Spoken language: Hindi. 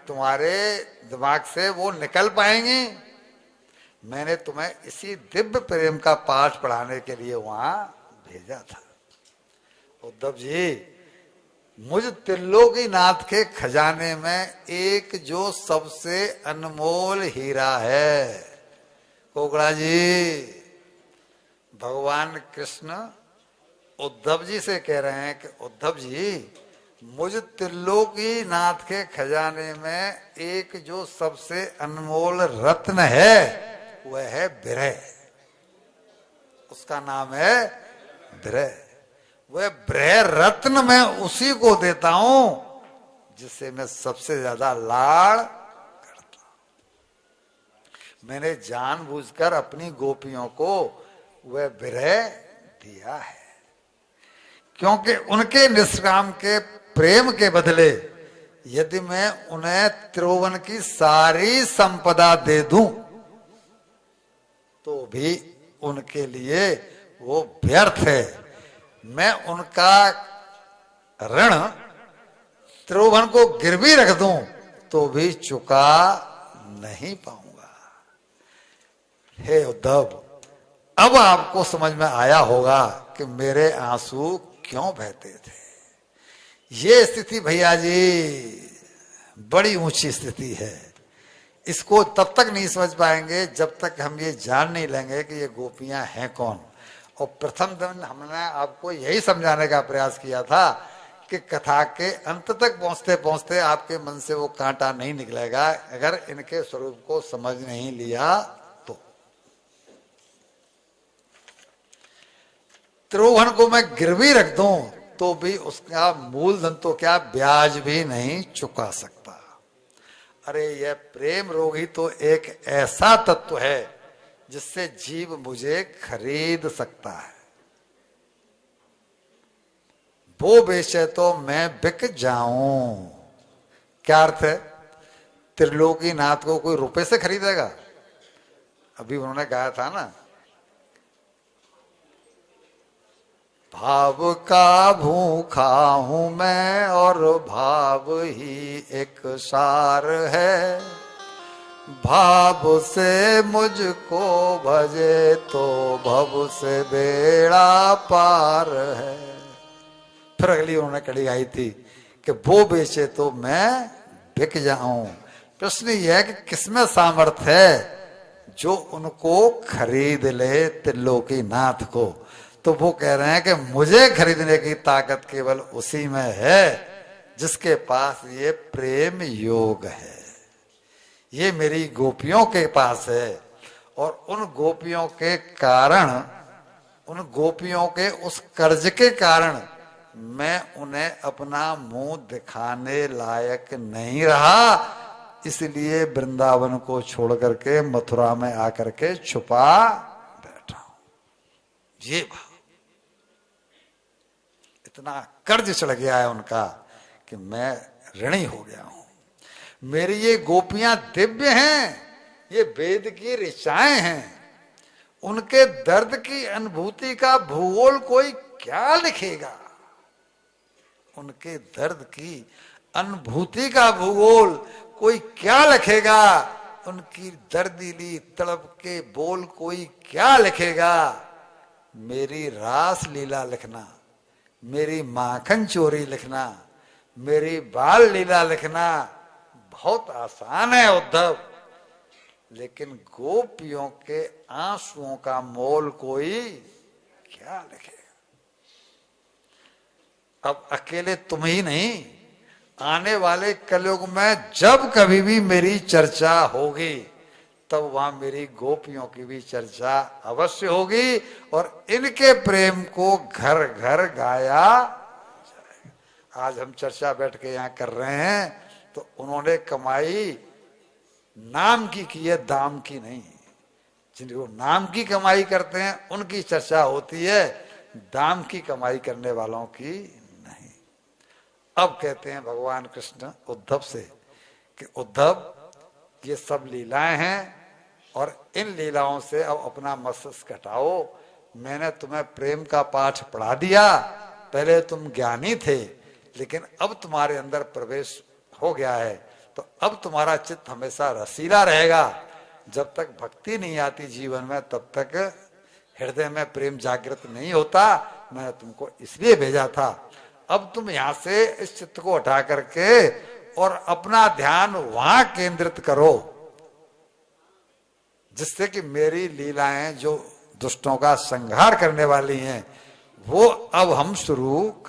तुम्हारे दिमाग से वो निकल पाएंगी। मैंने तुम्हें इसी दिव्य प्रेम का पाठ पढ़ाने के लिए वहां भेजा था। उद्धव जी, मुझ त्रिलोकीनाथ के खजाने में एक जो सबसे अनमोल हीरा है, कोकड़ा जी, भगवान कृष्ण उद्धव जी से कह रहे हैं कि उद्धव जी, मुझ त्रिलोकीनाथ के खजाने में एक जो सबसे अनमोल रत्न है वह है विरह। उसका नाम है विरह। वह विरह रत्न मैं उसी को देता हूं जिससे मैं सबसे ज्यादा लाड़ करता हूं। मैंने जानबूझकर अपनी गोपियों को वह विरह दिया है, क्योंकि उनके निष्काम के प्रेम के बदले यदि मैं उन्हें त्रिभुवन की सारी संपदा दे दूं तो भी उनके लिए वो व्यर्थ है। मैं उनका ऋण त्रिभुवन को गिरवी रख दूं तो भी चुका नहीं पाऊंगा। हे उद्धव, अब आपको समझ में आया होगा कि मेरे आंसू क्यों बहते थे। ये स्थिति भैया जी बड़ी ऊंची स्थिति है। इसको तब तक नहीं समझ पाएंगे जब तक हम ये जान नहीं लेंगे कि ये गोपियां हैं कौन। और प्रथम दिन हमने आपको यही समझाने का प्रयास किया था कि कथा के अंत तक पहुंचते पहुंचते आपके मन से वो कांटा नहीं निकलेगा अगर इनके स्वरूप को समझ नहीं लिया तो। त्रिभुवन को मैं गिरवी रख दूं तो भी उसका मूलधन तो क्या ब्याज भी नहीं चुका सकता। अरे यह प्रेम रोग ही तो एक ऐसा तत्व है जिससे जीव मुझे खरीद सकता है। वो बेचे तो मैं बिक जाऊं। क्या अर्थ है? त्रिलोकीनाथ को कोई रुपए से खरीदेगा? अभी उन्होंने गाया था ना, भाव का भूखा हूं मैं और भाव ही एक सार है, भाव से मुझको भजे तो भव से बेड़ा पार है। फिर अगली उन्होंने कड़ी गाई थी कि वो बेचे तो मैं बिक जाऊं। प्रश्न यह है कि किसमें सामर्थ्य है जो उनको खरीद ले त्रिलोकीनाथ को। तो वो कह रहे हैं कि मुझे खरीदने की ताकत केवल उसी में है जिसके पास ये प्रेम योग है। ये मेरी गोपियों के पास है और उन गोपियों के कारण, उन गोपियों के उस कर्ज के कारण मैं उन्हें अपना मुंह दिखाने लायक नहीं रहा। इसलिए वृंदावन को छोड़ करके मथुरा में आकर के छुपा बैठा हूं। ये भाव, इतना कर्ज चढ़ गया है उनका कि मैं ऋणी हो गया हूं। मेरी ये गोपियां दिव्य हैं, ये वेद की ऋचाएं हैं। उनके दर्द की अनुभूति का भूगोल कोई क्या लिखेगा? उनके दर्द की अनुभूति का भूगोल कोई क्या लिखेगा? उनकी दर्दीली तड़प के बोल कोई क्या लिखेगा? मेरी रास लीला लिखना, मेरी माखन चोरी लिखना, मेरी बाल लीला लिखना बहुत आसान है उद्धव, लेकिन गोपियों के आंसुओं का मोल कोई क्या लिखेगा? अब अकेले तुम ही नहीं, आने वाले कलयुग में जब कभी भी मेरी चर्चा होगी तब वहां मेरी गोपियों की भी चर्चा अवश्य होगी और इनके प्रेम को घर घर गाया जाएगा। आज हम चर्चा बैठ के यहाँ कर रहे हैं तो उन्होंने कमाई नाम की है, दाम की नहीं। जिनको नाम की कमाई करते हैं उनकी चर्चा होती है, दाम की कमाई करने वालों की नहीं। अब कहते हैं भगवान कृष्ण उद्धव से कि उद्धव, ये सब लीलाएं हैं और इन लीलाओं से अब अपना मस्तिष्क हटाओ। मैंने तुम्हें प्रेम का पाठ पढ़ा दिया। पहले तुम ज्ञानी थे लेकिन अब तुम्हारे अंदर प्रवेश हो गया है, तो अब तुम्हारा चित्त हमेशा रसीला रहेगा। जब तक भक्ति नहीं आती जीवन में तब तक हृदय में प्रेम जागृत नहीं होता। मैंने तुमको इसलिए भेजा था। अब तुम यहां से इस चित्त को हटा करके और अपना ध्यान वहां केंद्रित करो, जिससे कि मेरी लीलाएं जो दुष्टों का संहार करने वाली हैं वो अब हम शुरू